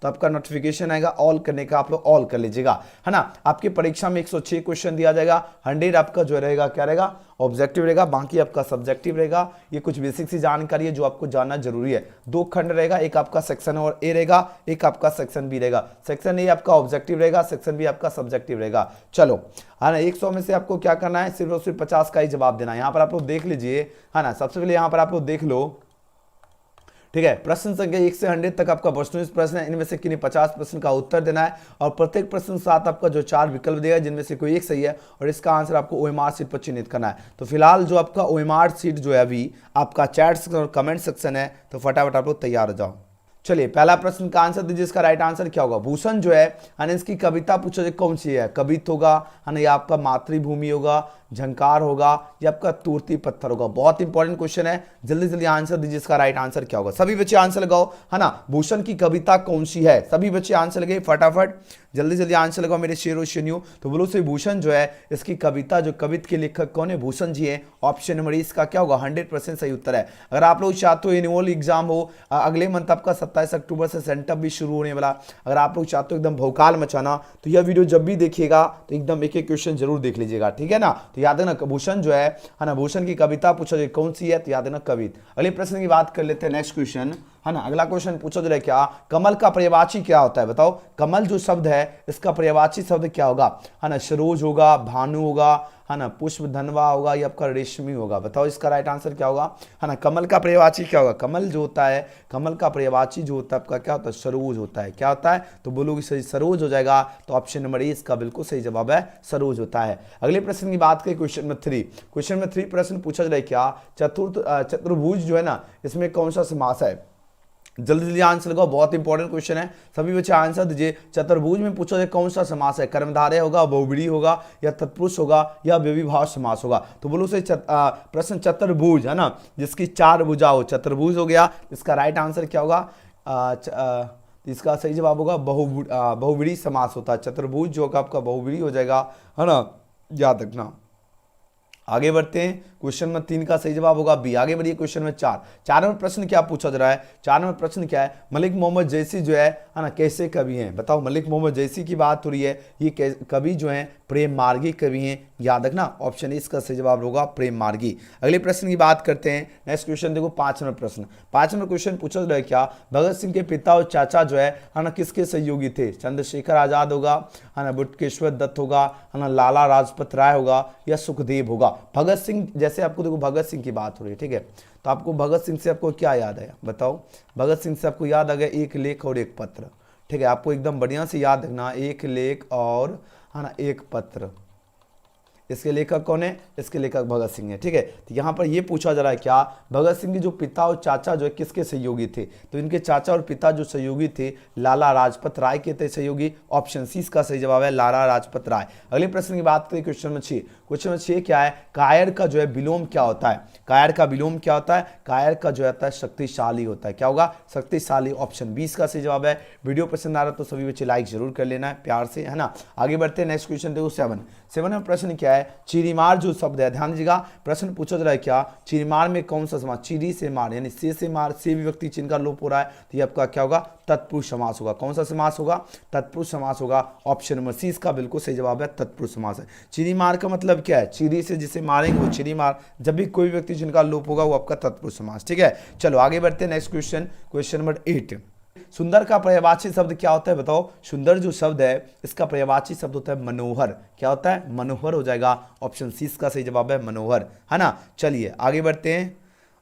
तो आपका नोटिफिकेशन आएगा, ऑल करने का आप लोग ऑल कर लीजिएगा, है ना। आपकी परीक्षा में 106 क्वेश्चन दिया जाएगा, 100 आपका जो रहेगा क्या रहेगा, ऑब्जेक्टिव रहेगा, बाकी आपका सब्जेक्टिव रहेगा। ये कुछ बेसिक सी जानकारी है जो आपको जानना जरूरी है। 2 खंड रहेगा, एक आपका सेक्शन और ए रहेगा, एक आपका सेक्शन बी रहेगा। सेक्शन ए आपका ऑब्जेक्टिव रहेगा, सेक्शन बी आपका सब्जेक्टिव रहेगा। चलो, है ना, 100 में से आपको क्या करना है, सिर्फ और सिर्फ 50 का ही जवाब देना है। यहाँ पर आप लोग देख लीजिए, है ना, सबसे पहले यहाँ पर आप लोग देख लो, ठीक है। प्रश्न संख्या 1 से 100 तक आपका प्रश्नोत्तर प्रश्न है, इनमें से किन्हीं 50 प्रश्न का उत्तर देना है और प्रत्येक प्रश्न के साथ आपका जो 4 विकल्प देगा जिनमें से कोई एक सही है और इसका आंसर आपको ओएमआर शीट पर चिन्हित करना है। तो फिलहाल जो आपका ओएमआर शीट जो है अभी आपका चैट सेक्शन और कमेंट सेक्शन है, तो फटाफट आप लोग तैयार हो जाओ। चलिए, पहला प्रश्न का आंसर दीजिए। इसका राइट आंसर क्या होगा? भूषण जो है इसकी कविता पूछा जाए कौन सी है? कवित होगा, है ना, या आपका मातृभूमि होगा, झंकार होगा, या आपका तूर्ती पत्थर होगा। बहुत इंपॉर्टेंट क्वेश्चन है, जल्दी जल्दी आंसर दीजिए। इसका राइट आंसर क्या होगा? सभी बच्चे आंसर लगाओ, है ना। भूषण की कविता कौन सी है? सभी बच्चे आंसर लगे, फटाफट जल्दी जल्दी आंसर लगाओ मेरे शेरो शेनियो। तो बोलो से भूषण जो है इसकी कविता, जो कवित के लेखक कौन है? भूषण जी है। ऑप्शन नंबर इसका क्या होगा? 100% सही उत्तर है। अगर आप लोग चाहते हो एनुअल एग्जाम हो, अगले मंथ आपका 27 अक्टूबर से सेंटअप भी शुरू होने वाला, अगर आप लोग चाहते हो एकदम भौकाल मचाना, तो यह वीडियो जब भी देखिएगा तो एकदम एक एक क्वेश्चन जरूर देख लीजिएगा, ठीक है ना। तो याद रखना, भूषण जो है ना, भूषण की कविता पूछा जाए कौन सी है, तो याद रखना कवित। अगले प्रश्न की बात कर लेते हैं, नेक्स्ट क्वेश्चन, है ना। अगला क्वेश्चन पूछा जा रहा है क्या, कमल का पर्यायवाची क्या होता है? बताओ, कमल जो शब्द है इसका पर्यायवाची शब्द क्या होगा? है ना, सरोज होगा, भानु होगा, है ना, पुष्प धनवा होगा, या आपका रेशमी होगा। बताओ इसका राइट आंसर क्या होगा? है ना, कमल का पर्यायवाची क्या होगा? कमल जो होता है, कमल का पर्यायवाची जो होता है आपका क्या होता है? सरोज होता है। क्या होता है? तो बोलोगे सही सरोज हो जाएगा। तो ऑप्शन नंबर ए इसका बिल्कुल सही जवाब है, सरोज होता है। अगले प्रश्न की बात करें, क्वेश्चन नंबर 3। क्वेश्चन नंबर 3 प्रश्न पूछा जा रहा है क्या, चतुर्भुज जो है ना, इसमें कौन सा समास है? जल्दी जल्दी आंसर लगाओ, बहुत इंपॉर्टेंट क्वेश्चन है, सभी बच्चे आंसर दीजिए। चतुर्भुज में पूछा जाए कौन सा समास है? कर्मधारय होगा, बहुव्रीहि होगा, या तत्पुरुष होगा, या व्यभिभाव समास होगा। तो बोलो से प्रश्न चतुर्भुज, है ना, जिसकी 4 भुजा हो, चतुर्भुज हो गया। इसका राइट आंसर क्या होगा? इसका सही जवाब होगा बहुव्रीहि समास होता है। चतुर्भुज जो होगा आपका बहुव्रीहि हो जाएगा, है ना, याद रखना। आगे बढ़ते हैं, क्वेश्चन नंबर 3 का सही जवाब होगा बी। आगे बढ़िए, क्वेश्चन नंबर 4। 4 नंबर प्रश्न क्या पूछा जा रहा है? 4 नंबर प्रश्न क्या है, मलिक मोहम्मद जैसी जो है ना, कैसे कवि हैं? बताओ, मलिक मोहम्मद जैसी की बात हो रही है, ये कवि जो हैं प्रेम मार्गी कवि हैं। याद रखना, ऑप्शन इसका सही जवाब होगा प्रेम मार्गी। अगले प्रश्न की बात करते हैं, नेक्स्ट क्वेश्चन देखो, 5 नंबर प्रश्न। 5 नंबर क्वेश्चन पूछा जा रहा है क्या, भगत सिंह के पिता और चाचा जो है ना, किसके सहयोगी थे? चंद्रशेखर आजाद होगा, है ना, बटुकेश्वर दत्त होगा, है ना, लाला लाजपत राय होगा, या सुखदेव होगा। भगत सिंह, जैसे आपको देखो भगत सिंह की बात हो रही है, ठीक है, तो आपको भगत सिंह से आपको क्या याद आया? बताओ, भगत सिंह से आपको याद आ गया एक लेख और एक पत्र, ठीक है। आपको एकदम बढ़िया से याद रखना, एक लेख और, है ना, एक पत्र। इसके लेखक कौन है? इसके लेखक भगत सिंह है, ठीक है। तो यहाँ पर ये पूछा जा रहा है क्या, भगत सिंह के जो पिता और चाचा जो है किसके सहयोगी थे? तो इनके चाचा और पिता जो सहयोगी थे, लाला लाजपत राय के थे सहयोगी। ऑप्शन सी इसका सही जवाब है, लाला लाजपत राय। अगले प्रश्न की बात करें, क्वेश्चन नंबर 6। क्वेश्चन नंबर 6 क्या है, कायर का जो है विलोम क्या होता है? कायर का विलोम क्या होता है? कायर का जो होता है शक्तिशाली होता है। क्या होगा? शक्तिशाली। ऑप्शन 20 का सही जवाब है। वीडियो पसंद आ रहा तो सभी बच्चे लाइक जरूर कर लेना है प्यार से, है ना। आगे बढ़ते हैं, नेक्स्ट क्वेश्चन देखो 7 में प्रश्न क्या है, चिरीमार जो शब्द है, ध्यान दीजिएगा, प्रश्न पूछा जा रहा है क्या, चिरीमार में कौन सा समास? चिरी से मार, यानी से मार, से विभक्ति चिन्ह का लोप हो रहा है, तो ये आपका क्या होगा? तत्पुरुष समास होगा। कौन सा समास होगा? तत्पुरुष समास होगा। ऑप्शन नंबर सी इसका बिल्कुल सही जवाब है, तत्पुरुष समास है। चिरीमार का मतलब क्या है? चिरी से जिसे मारेंगे वो चिरीमार। जब भी कोई व्यक्ति जिनका लोप होगा वो आपका तत्पुरुष समास, ठीक है। चलो आगे बढ़ते हैं, नेक्स्ट क्वेश्चन, क्वेश्चन नंबर 8। सुंदर का पर्यायवाची शब्द क्या होता है? बताओ, सुंदर जो शब्द है इसका पर्यायवाची शब्द होता है मनोहर। क्या होता है? मनोहर हो जाएगा। ऑप्शन सी इसका सही जवाब है, मनोहर, है ना। चलिए आगे बढ़ते हैं।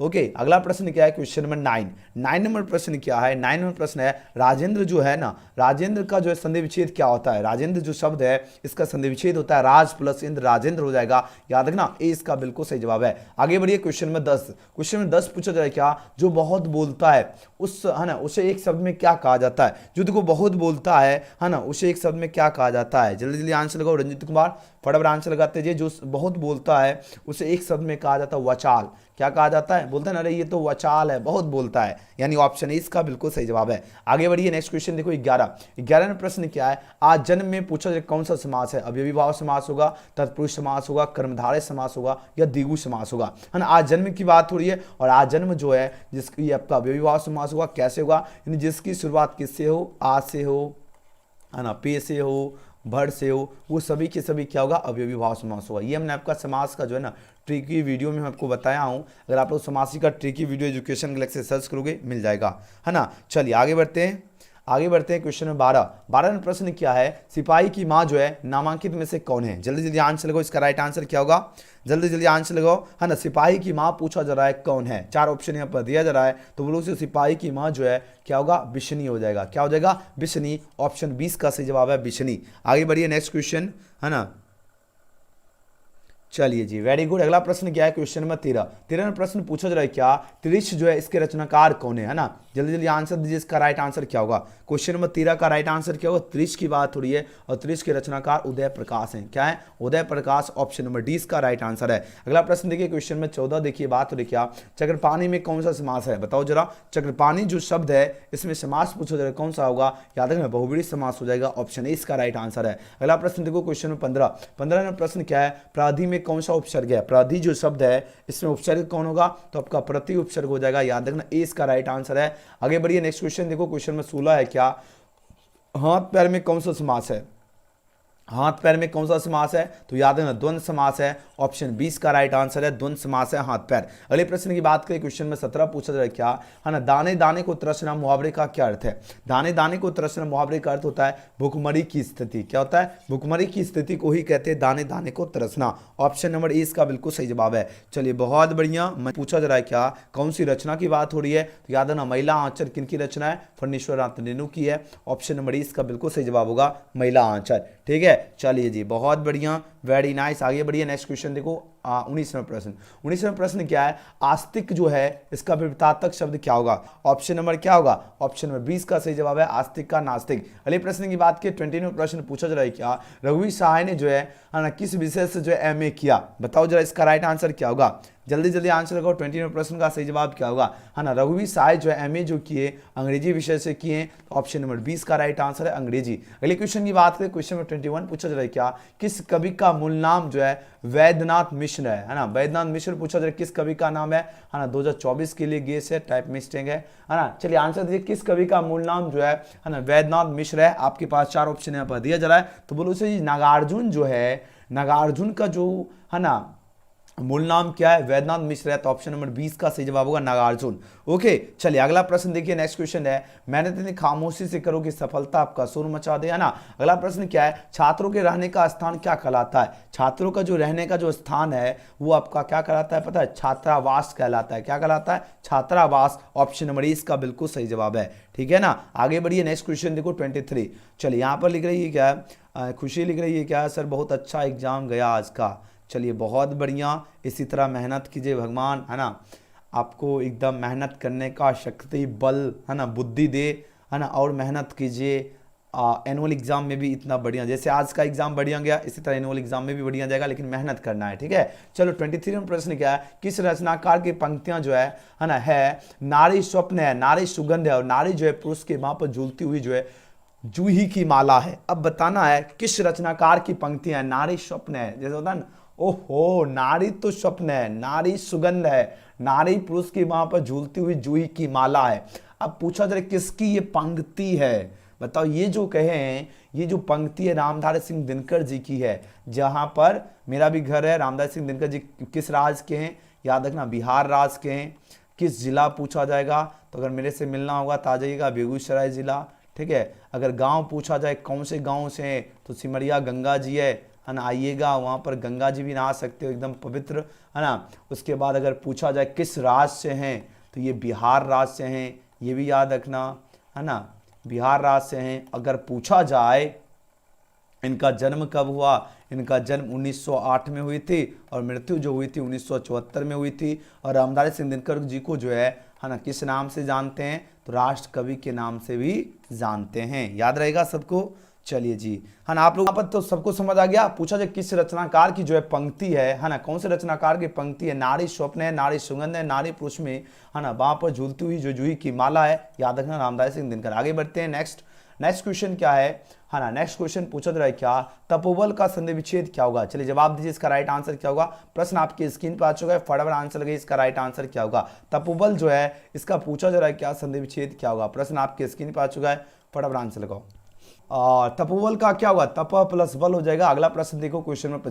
ओके, अगला प्रश्न क्या है, क्वेश्चन नंबर 9। 9 नंबर प्रश्न क्या है? 9 नंबर प्रश्न है, राजेंद्र जो है ना, राजेंद्र का जो है संधि विच्छेद क्या होता है? राजेंद्र जो शब्द है इसका संधि विच्छेद होता है राज प्लस इंद्र, राजेंद्र हो जाएगा। याद रखना, ए इसका बिल्कुल सही जवाब है। आगे बढ़िए, क्वेश्चन नंबर 10। क्वेश्चन नंबर 10 पूछा जाए क्या, जो बहुत बोलता है उस, है ना, उसे एक शब्द में क्या कहा जाता है? जो देखो बहुत बोलता है ना, उसे एक शब्द में क्या कहा जाता है? जल्दी जल्दी आंसर लगाओ, रंजित कुमार फटाफट आंसर लगाते जाइए। जो बहुत बोलता है उसे एक शब्द में कहा जाता है वचाल। क्या कहा जाता है? बोलते हैं ना, अरे ये तो वचाल है, बहुत बोलता है, यानी ऑप्शन ए इसका बिल्कुल सही जवाब है। आगे बढ़िए, नेक्स्ट क्वेश्चन देखो 11 प्रश्न क्या है, आज जन्म में पूछा जाए कौन सा समास है? अव्ययीभाव समास होगा, तत्पुरुष समास होगा, कर्मधारय समास होगा या द्विगु समास होगा, है ना। आज जन्म की बात हो रही है और आज जन्म जो है जिसकी आपका अव्ययीभाव समास होगा। कैसे होगा? यानी जिसकी शुरुआत किससे हो? आज से हो, है ना, पे से हो, भर से हो, वो सभी के सभी क्या होगा? अवयवी भाव समास होगा। ये हमने आपका समास का जो है ना ट्रिकी वीडियो में आपको बताया हूँ। अगर आप लोग समासी का tricky video education Galaxy search करोगे मिल जाएगा, है ना। चलिए आगे बढ़ते हैं। क्वेश्चन नंबर 12 में प्रश्न क्या है, सिपाही की माँ जो है नामांकित में से कौन है? जल्दी जल्दी आंसर लगाओ, इसका राइट आंसर क्या होगा? जल्दी जल्दी आंसर लगाओ, है ना। सिपाही की माँ पूछा जा रहा है कौन है? 4 ऑप्शन यहाँ पर दिया जा रहा है, तो बोलो से सिपाही की माँ जो है क्या होगा? बिशनी हो जाएगा। क्या हो जाएगा? बिशनी। ऑप्शन 20 का सही जवाब है बिशनी। आगे बढ़िए, नेक्स्ट क्वेश्चन, है ना। चलिए जी, वेरी गुड। अगला प्रश्न क्या है? क्वेश्चन नंबर 13 में प्रश्न पूछा जा रहा है क्या, त्रिश जो है इसके रचनाकार कौन है ना। जल्दी जल्दी आंसर दीजिए, इसका राइट आंसर क्या होगा? क्वेश्चन नंबर 13 का राइट आंसर क्या होगा? त्रिश की बात हो रही है और त्रिश के रचनाकार उदय प्रकाश हैं। क्या है? Uday Prakash. Option number D इसका राइट आंसर है। अगला प्रश्न देखिए, क्वेश्चन नंबर 14 देखिए, बात हो रही क्या, चक्रपाणी में कौन सा समास है? बताओ जरा। चक्रपाणी जो शब्द है इसमें समास पूछा जा रहा है, कौन सा होगा? याद रखना, बहुब्रीहि समास हो जाएगा। ऑप्शन ए इसका राइट आंसर है। अगला प्रश्न देखो, क्वेश्चन नंबर 15 में प्रश्न क्या है, प्राधि में कौन सा उपसर्ग है? प्राधि जो शब्द है इसमें उपसर्ग कौन होगा? तो आपका प्रति उपसर्ग हो जाएगा। याद रखना, ए इसका राइट आंसर है। आगे बढ़िए, नेक्स्ट क्वेश्चन देखो, क्वेश्चन में 16 है क्या, हाथ पैर में कौन सा समास है? हाथ पैर में कौन सा समास है? तो याद रखना, द्वंद्व समास है। ऑप्शन 20 का राइट आंसर है, द्वंद्व समास है हाथ पैर। अगले प्रश्न की बात करें, क्वेश्चन में 17 पूछा जा रहा है क्या, है ना, दाने दाने को तरसना मुहावरे का क्या अर्थ है? दाने दाने को तरसना मुहावरे का अर्थ होता है भुखमरी की स्थिति। क्या होता है? भुखमरी की स्थिति को ही कहते हैं दाने दाने को तरसना। ऑप्शन नंबर ए इसका बिल्कुल सही जवाब है। चलिए बहुत बढ़िया। पूछा जा रहा है क्या, कौन सी रचना की बात हो रही है? तो याद रखना, महिला आंचल किनकी रचना है? फणीश्वर रेणु की है। ऑप्शन नंबर ए इसका बिल्कुल सही जवाब होगा, महिला आंचल। ठीक है, चलिए जी, बहुत बढ़िया, वेरी नाइस। आगे बढ़िए, नेक्स्ट क्वेश्चन देखो, 19वां प्रश्न क्या है, आस्तिक जो है इसका विपरीतार्थक शब्द क्या होगा? ऑप्शन नंबर क्या होगा? ऑप्शन नंबर 20 का सही जवाब है आस्तिक का नास्तिक। अगले प्रश्न की बात की, 20वां प्रश्न पूछा जा रहा है क्या, रघुवीर सहाय ने जो है ना किस विषय से जो है एमए किया? बताओ जरा, इसका राइट आंसर क्या होगा? जल्दी जल्दी आंसर लगाओ, 20वां प्रश्न का सही जवाब क्या होगा? है ना, रघुवीर सहाय जो है एमए जो किए अंग्रेजी विषय से किए। ऑप्शन नंबर 20 का राइट आंसर है अंग्रेजी। अगले क्वेश्चन की बात करें, क्वेश्चन नंबर 21 पूछा जा रहा है क्या, किस कवि का मूल नाम जो है वैद्यनाथ मिश्र है ना। वैद्यनाथ मिश्र पूछा जा रहा है किस कवि का नाम है ना। 2024 के लिए गेस है, टाइप मिस्टेक है ना। चलिए आंसर दीजिए, किस कवि का मूल नाम जो है ना वैद्यनाथ मिश्र है। आपके पास 4 ऑप्शन यहाँ पर दिया जा रहा है, तो बोलो से नागार्जुन जो है, नागार्जुन का जो है ना मूल नाम क्या है? वैद्यनाथ मिश्र है। तो ऑप्शन नंबर 20 का सही जवाब होगा नागार्जुन। ओके, चलिए अगला प्रश्न देखिए, नेक्स्ट क्वेश्चन है, मेहनत इतनी खामोशी से करो कि सफलता आपका सुर मचा दे, है ना। अगला प्रश्न क्या है, छात्रों के रहने का स्थान क्या कहलाता है? छात्रों का जो रहने का जो स्थान है वो आपका क्या कहलाता है? पता है, छात्रावास कहलाता है। क्या कहलाता है? छात्रावास। ऑप्शन नंबर 20 का बिल्कुल सही जवाब है। ठीक है ना। आगे बढ़िए, नेक्स्ट क्वेश्चन देखो 23। चलिए यहाँ पर लिख रही है क्या, खुशी लिख रही है क्या, सर बहुत अच्छा एग्जाम गया आज का। चलिए बहुत बढ़िया, इसी तरह मेहनत कीजिए, भगवान है ना आपको एकदम मेहनत करने का शक्ति, बल, है ना, बुद्धि दे, है ना, और मेहनत कीजिए। एनुअल एग्जाम में भी इतना बढ़िया, जैसे आज का एग्जाम बढ़िया गया इसी तरह एनुअल एग्जाम में भी बढ़िया जाएगा, लेकिन मेहनत करना है। ठीक है, चलो 23 में प्रश्न क्या है, किस रचनाकार की पंक्तियां जो है ना, है नारी स्वप्न है, नारी सुगंध है और नारी जो है पुरुष के माँ पर झूलती हुई जो है जूही की माला है। अब बताना है किस रचनाकार की पंक्तियां, नारी स्वप्न है, जैसे होता है ना, ओहो नारी तो स्वप्न है, नारी सुगंध है, नारी पुरुष की मां पर झूलती हुई जूही की माला है। अब पूछा जाए किसकी ये पंक्ति है? बताओ, ये जो कहे हैं ये जो पंक्ति है रामधारी सिंह दिनकर जी की है। जहां पर मेरा भी घर है, रामधारी सिंह दिनकर जी किस राज्य के हैं? याद रखना, बिहार राज्य के हैं। किस जिला पूछा जाएगा? तो अगर मेरे से मिलना होगा तो आ जाइएगा, बेगूसराय जिला। ठीक है, अगर गांव पूछा जाए कौन से गांव से हैं, तो सिमरिया गंगा जी है ना, आइएगा, वहाँ पर गंगा जी भी नहा सकते हो, एकदम पवित्र, है ना। उसके बाद अगर पूछा जाए किस राज्य से हैं, तो ये बिहार राज्य से हैं, ये भी याद रखना, है ना, बिहार राज्य से हैं। अगर पूछा जाए इनका जन्म कब हुआ, इनका जन्म 1908 में हुई थी और मृत्यु जो हुई थी 1974 में हुई थी। और रामधारी सिंह दिनकर जी को जो है ना किस नाम से जानते हैं? तो राष्ट्र कवि के नाम से भी जानते हैं। याद रहेगा सबको। चलिए जी, है ना, आप लोग यहाँ पर तो सबको समझ आ गया। पूछा जाए किस रचनाकार की जो है पंक्ति है ना, कौन से रचनाकार की पंक्ति है, नारी स्वप्न है, नारी सुगंध है, नारी पुरुष में, है ना, वहां पर झूलती हुई जो जूही की माला है, याद रखना रामदास सिंह दिनकर। आगे बढ़ते हैं, नेक्स्ट क्वेश्चन क्या है ना, नेक्स्ट क्वेश्चन पूछा जा रहा है क्या, तपोबल का संधि विच्छेद क्या होगा। चलिए जवाब दीजिए, इसका राइट आंसर क्या होगा। प्रश्न आपकी स्क्रीन पर आ चुका है, फटाफट आंसर लगे, इसका राइट आंसर क्या होगा। तपोबल जो है इसका पूछा जा रहा है क्या, संधि विच्छेद क्या होगा। प्रश्न आपके स्क्रीन पर आ चुका है, फटाफट आंसर लगाओ। और तपोबल का क्या होगा, तप प्लस बल हो जाएगा। अगला प्रश्न देखो, क्वेश्चन नंबर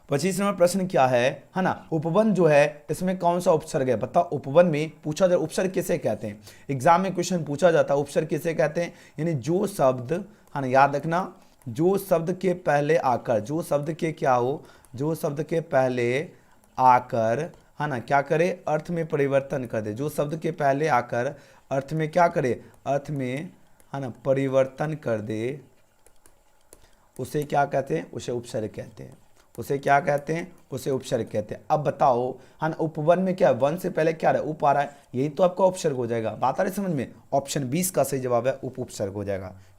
25 नंबर प्रश्न क्या है ना, उपवन जो है इसमें कौन सा उपसर्ग है। बताओ, उपवन में पूछा जाए उपसर्ग किसे कहते हैं, एग्जाम में क्वेश्चन पूछा जाता है उपसर्ग किसे कहते हैं, यानी जो शब्द, है ना, याद रखना, जो शब्द के पहले आकर, जो शब्द के क्या हो, जो शब्द के पहले आकर, है ना, क्या करे, अर्थ में परिवर्तन कर दे। जो शब्द के पहले आकर अर्थ में क्या करे, अर्थ में, है ना, परिवर्तन कर दे, उसे क्या कहते हैं, उसे उपसर्ग कहते हैं। उसे क्या कहते हैं, उसे उपसर्ग कहते हैं। अब बताओ, है ना, उपवन में क्या, वन से पहले क्या रहा है, उप आ रहा है, यही तो आपका उपसर्ग हो जाएगा। बात आ रही समझ में, ऑप्शन 20 का सही जवाब है उपसर्ग हो जाएगा।